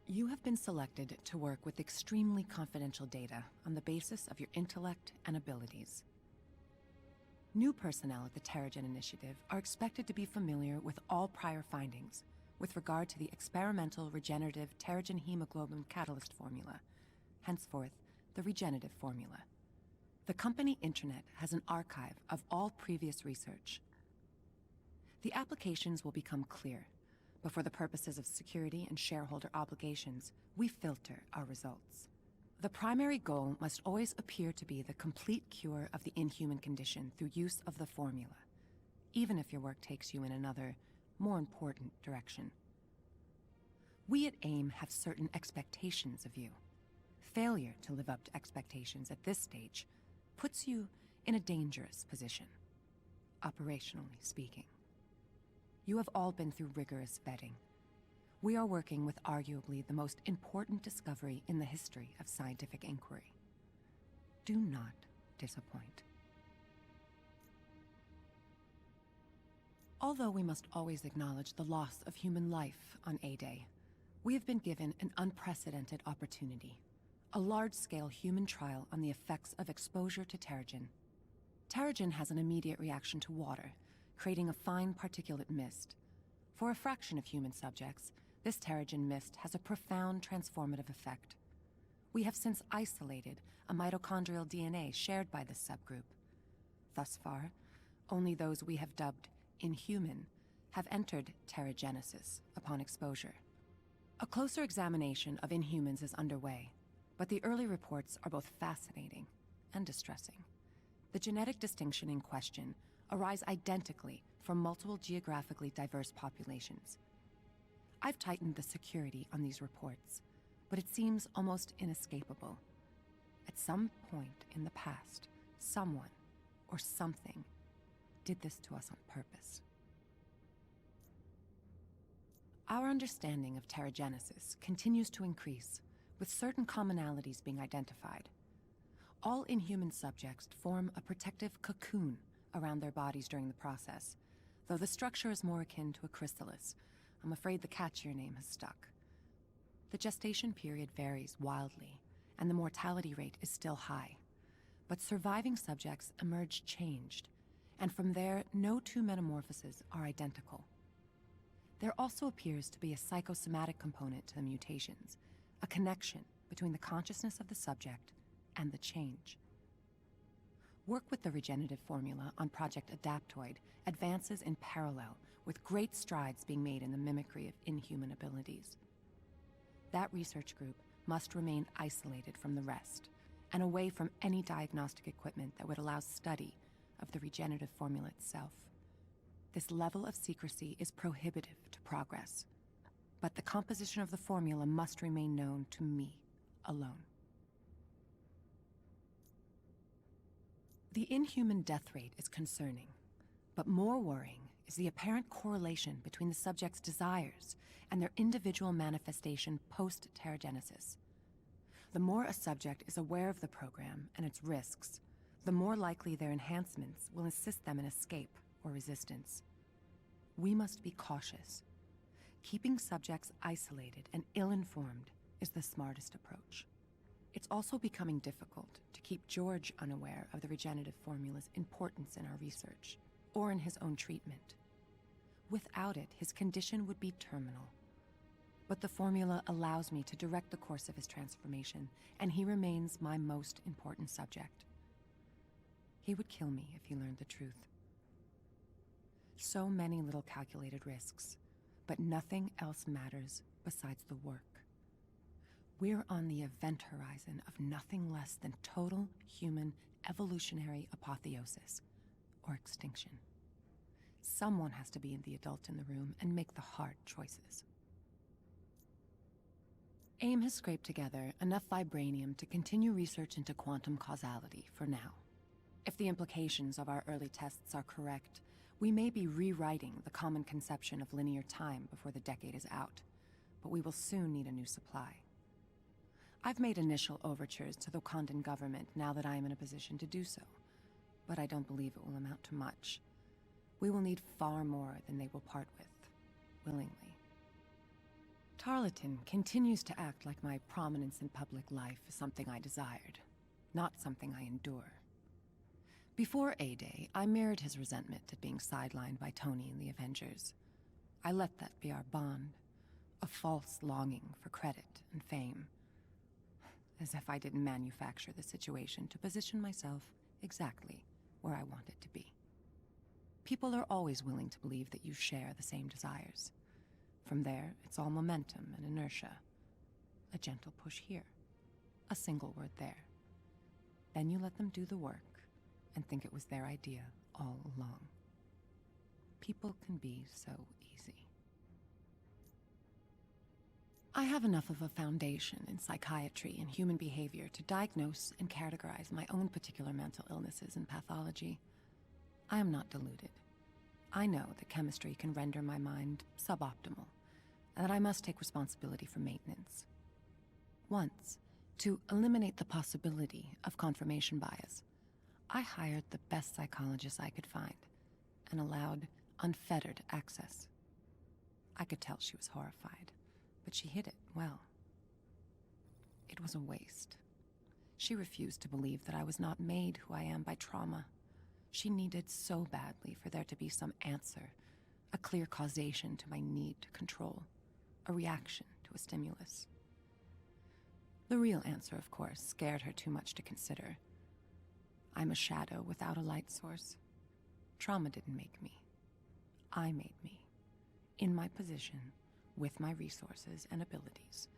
You have been selected to work with extremely confidential data on the basis of your intellect and abilities. New personnel at the Terrigen Initiative are expected to be familiar with all prior findings with regard to the experimental regenerative Terrigen hemoglobin catalyst formula, henceforth the regenerative formula. The company intranet has an archive of all previous research. The applications will become clear, but for the purposes of security and shareholder obligations, we filter our results. The primary goal must always appear to be the complete cure of the inhuman condition through use of the formula, even if your work takes you in another, more important direction. We at AIM have certain expectations of you. Failure to live up to expectations at this stage puts you in a dangerous position, operationally speaking. You have all been through rigorous vetting. We are working with arguably the most important discovery in the history of scientific inquiry. Do not disappoint. Although we must always acknowledge the loss of human life on A-Day, we have been given an unprecedented opportunity, a large-scale human trial on the effects of exposure to Terrigen. Terrigen has an immediate reaction to water, creating a fine particulate mist. For a fraction of human subjects, this Terrigen mist has a profound transformative effect. We have since isolated a mitochondrial DNA shared by this subgroup. Thus far, only those we have dubbed inhuman have entered terrigenesis upon exposure. A closer examination of inhumans is underway, but the early reports are both fascinating and distressing. The genetic distinction in question arise identically from multiple geographically diverse populations. I've tightened the security on these reports, but it seems almost inescapable. At some point in the past, someone or something did this to us on purpose. Our understanding of terrigenesis continues to increase, with certain commonalities being identified. All inhuman subjects form a protective cocoon around their bodies during the process, though the structure is more akin to a chrysalis. I'm afraid the catchier name has stuck. The gestation period varies wildly, and the mortality rate is still high. But surviving subjects emerge changed, and from there, no two metamorphoses are identical. There also appears to be a psychosomatic component to the mutations, a connection between the consciousness of the subject and the change. Work with the regenerative formula on Project Adaptoid advances in parallel, with great strides being made in the mimicry of inhuman abilities. That research group must remain isolated from the rest, and away from any diagnostic equipment that would allow study of the regenerative formula itself. This level of secrecy is prohibitive to progress, but the composition of the formula must remain known to me alone. The inhuman death rate is concerning, but more worrying is the apparent correlation between the subject's desires and their individual manifestation post-terrigenesis. The more a subject is aware of the program and its risks, the more likely their enhancements will assist them in escape or resistance. We must be cautious. Keeping subjects isolated and ill-informed is the smartest approach. It's also becoming difficult to keep George unaware of the regenerative formula's importance in our research, or in his own treatment. Without it, his condition would be terminal. But the formula allows me to direct the course of his transformation, and he remains my most important subject. He would kill me if he learned the truth. So many little calculated risks, but nothing else matters besides the work. We're on the event horizon of nothing less than total human evolutionary apotheosis, or extinction. Someone has to be the adult in the room and make the hard choices. AIM has scraped together enough vibranium to continue research into quantum causality for now. If the implications of our early tests are correct, we may be rewriting the common conception of linear time before the decade is out, but we will soon need a new supply. I've made initial overtures to the Wakandan government now that I am in a position to do so, but I don't believe it will amount to much. We will need far more than they will part with, willingly. Tarleton continues to act like my prominence in public life is something I desired, not something I endure. Before A-Day, I mirrored his resentment at being sidelined by Tony and the Avengers. I let that be our bond, a false longing for credit and fame. As if I didn't manufacture the situation to position myself exactly where I wanted to be. People are always willing to believe that you share the same desires. From there, it's all momentum and inertia. A gentle push here, a single word there. Then you let them do the work and think it was their idea all along. People can be so easy. I have enough of a foundation in psychiatry and human behavior to diagnose and categorize my own particular mental illnesses and pathology. I am not deluded. I know that chemistry can render my mind suboptimal, and that I must take responsibility for maintenance. Once, to eliminate the possibility of confirmation bias, I hired the best psychologist I could find and allowed unfettered access. I could tell she was horrified, but she hid it well. It was a waste. She refused to believe that I was not made who I am by trauma. She needed so badly for there to be some answer, a clear causation to my need to control, a reaction to a stimulus. The real answer, of course, scared her too much to consider. I'm a shadow without a light source. Trauma didn't make me. I made me. In my position, with my resources and abilities,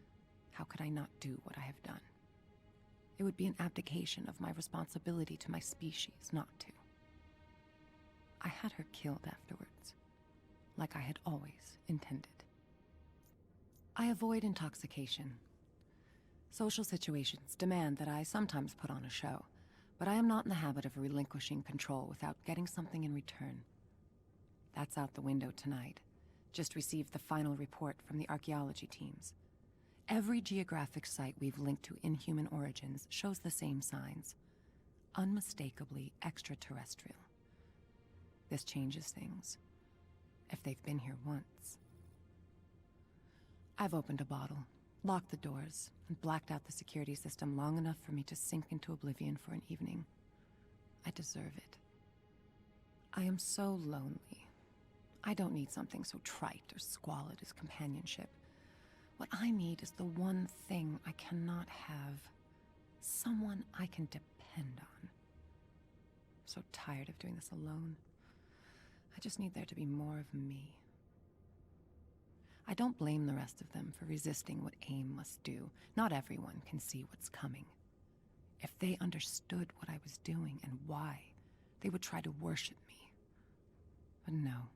how could I not do what I have done? It would be an abdication of my responsibility to my species not to. I had her killed afterwards, like I had always intended. I avoid intoxication. Social situations demand that I sometimes put on a show, but I am not in the habit of relinquishing control without getting something in return. That's out the window tonight. Just received the final report from the archaeology teams. Every geographic site we've linked to inhuman origins shows the same signs. Unmistakably extraterrestrial. This changes things. If they've been here once. I've opened a bottle, locked the doors, and blacked out the security system long enough for me to sink into oblivion for an evening. I deserve it. I am so lonely. I don't need something so trite or squalid as companionship. What I need is the one thing I cannot have. Someone I can depend on. I'm so tired of doing this alone. I just need there to be more of me. I don't blame the rest of them for resisting what AIM must do. Not everyone can see what's coming. If they understood what I was doing and why, they would try to worship me. But no.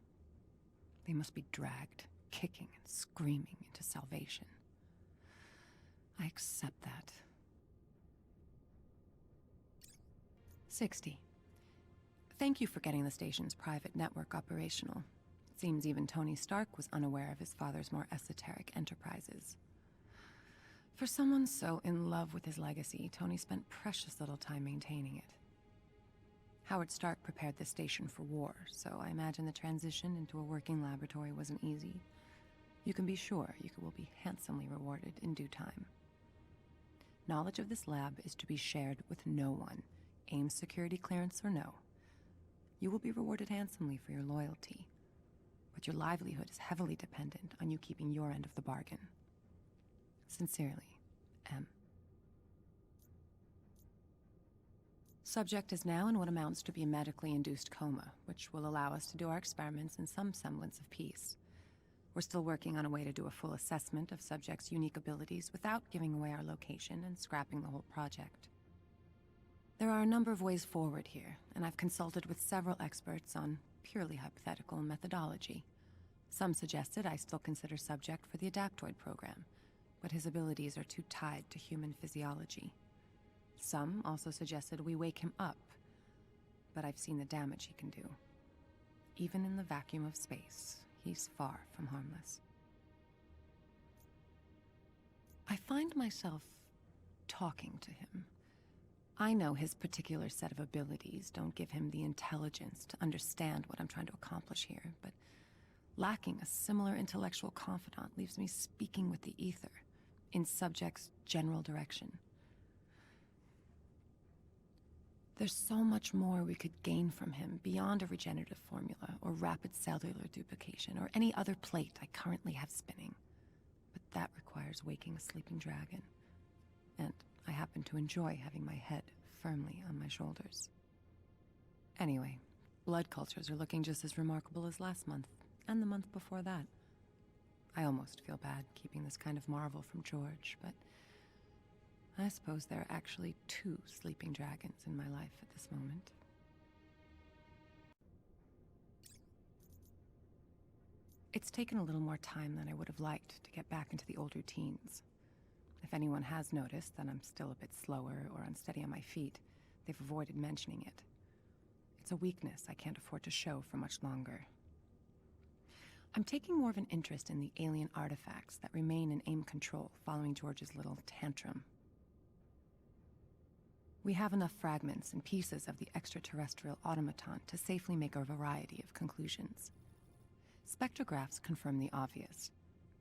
They must be dragged, kicking and screaming into salvation. I accept that. 60. Thank you for getting the station's private network operational. It seems even Tony Stark was unaware of his father's more esoteric enterprises. For someone so in love with his legacy, Tony spent precious little time maintaining it. Howard Stark prepared the station for war, so I imagine the transition into a working laboratory wasn't easy. You can be sure you will be handsomely rewarded in due time. Knowledge of this lab is to be shared with no one, AIM security clearance or no. You will be rewarded handsomely for your loyalty, but your livelihood is heavily dependent on you keeping your end of the bargain. Sincerely, M. Subject is now in what amounts to be a medically induced coma, which will allow us to do our experiments in some semblance of peace. We're still working on a way to do a full assessment of subject's unique abilities without giving away our location and scrapping the whole project. There are a number of ways forward here, and I've consulted with several experts on purely hypothetical methodology. Some suggested I still consider subject for the Adaptoid program, but his abilities are too tied to human physiology. Some also suggested we wake him up, but I've seen the damage he can do. Even in the vacuum of space, he's far from harmless. I find myself talking to him. I know his particular set of abilities don't give him the intelligence to understand what I'm trying to accomplish here, but Lacking a similar intellectual confidant leaves me speaking with the ether, in subject's general direction. There's so much more we could gain from him beyond a regenerative formula or rapid cellular duplication or any other plate I currently have spinning. But that requires waking a sleeping dragon. And I happen to enjoy having my head firmly on my shoulders. Anyway, blood cultures are looking just as remarkable as last month, and the month before that. I almost feel bad keeping this kind of marvel from George, but I suppose there are actually 2 sleeping dragons in my life at this moment. It's taken a little more time than I would have liked to get back into the old routines. If anyone has noticed that I'm still a bit slower or unsteady on my feet, they've avoided mentioning it. It's a weakness I can't afford to show for much longer. I'm taking more of an interest in the alien artifacts that remain in AIM control following George's little tantrum. We have enough fragments and pieces of the extraterrestrial automaton to safely make a variety of conclusions. Spectrographs confirm the obvious.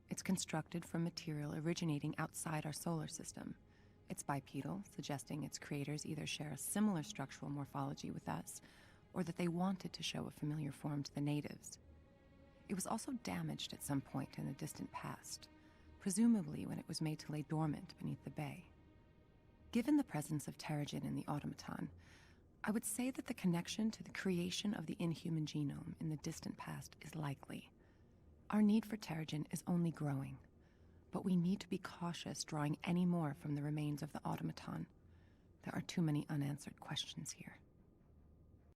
It's constructed from material originating outside our solar system. It's bipedal, suggesting its creators either share a similar structural morphology with us, or that they wanted to show a familiar form to the natives. It was also damaged at some point in the distant past, presumably when it was made to lay dormant beneath the bay. Given the presence of Terrigen in the automaton, I would say that the connection to the creation of the inhuman genome in the distant past is likely. Our need for Terrigen is only growing, but we need to be cautious drawing any more from the remains of the automaton. There are too many unanswered questions here.